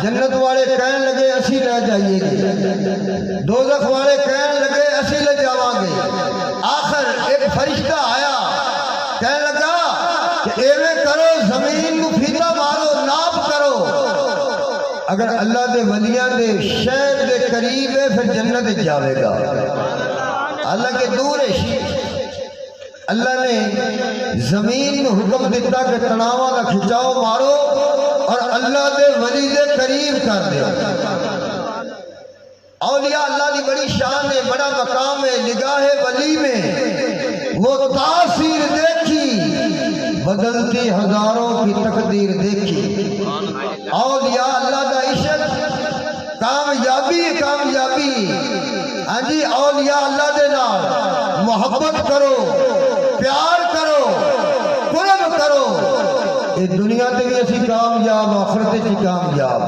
जन्नत वाले कहन लगे असी ले जाइएगे, दोजख वाले कहन लगे असी ले जावांगे। आखिर एक फरिश्ता आया, कहने लगा कि एवे करो, जमीन को फीता मारो, नाप करो, अगर अल्लाह दे वलियां दे शहर दे करीब है फिर जन्नत जावेगा। हालांकि दूर है। अल्लाह ने जमीन में हुक्म दिता कि तनावा का खिंचाव मारो और अल्लाह दे वली दे करीब कर दे। औलिया अल्लाह की बड़ी शान है, बड़ा मकाम है। निगाहे वली में वो तासीर देखी, बदलती हजारों की तकदीर देखी। औलिया अल्लाह का इश्क, कामयाबी कामयाबी। हाँ जी, औलिया अल्लाह दे नाल मोहब्बत करो, प्यार करो, कुर्ब करो। ये दुनिया से भी असी कामयाब, आखिरत से कामयाब।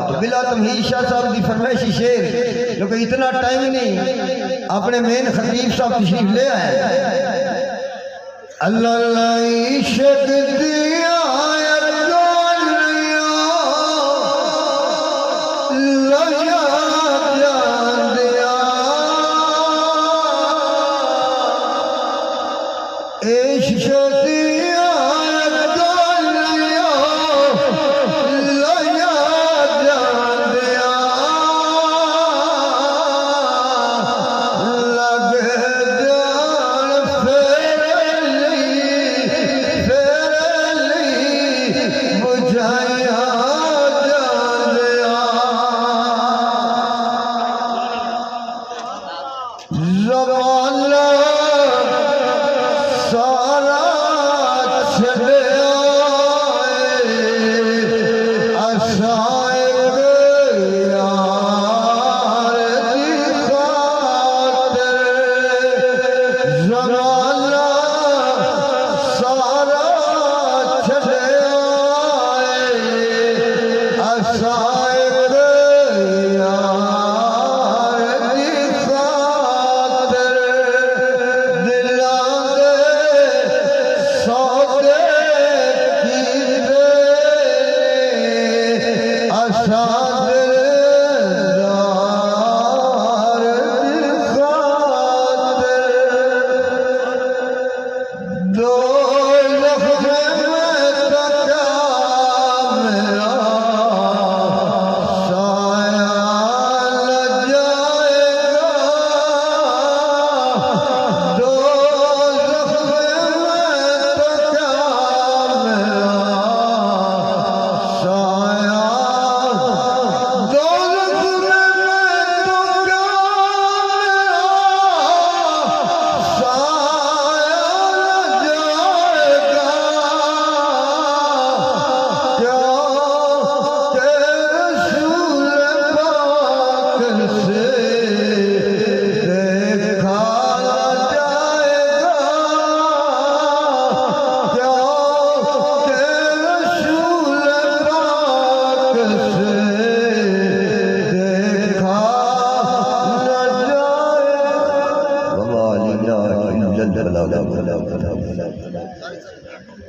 तो बिला तमहीद शाह साहब की फरमाइशी शेर, क्योंकि इतना टाइम नहीं, अपने मेन खतीब साहब तशरीफ ले आए। अल्लाह इश्क दिया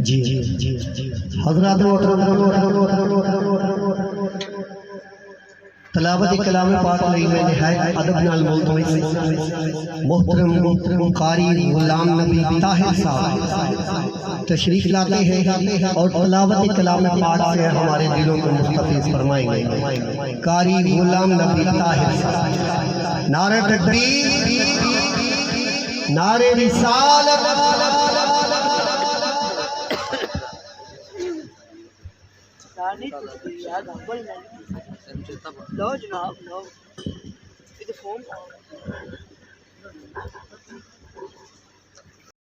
जी जी जी हजरात तलावत कलाम पाक में निहायत अदब नाल मोहतरम कारी गुलाम नबी ताहिर साहब तशरीफ लाते हैं और तलावत कलाम पाक से हमारे दिलों को मुस्तफीज फरमाएंगे। कारी गुलाम नबी ताहिर साहब। नारे तकबीर, नारे रिसालत। लो जनाब लो,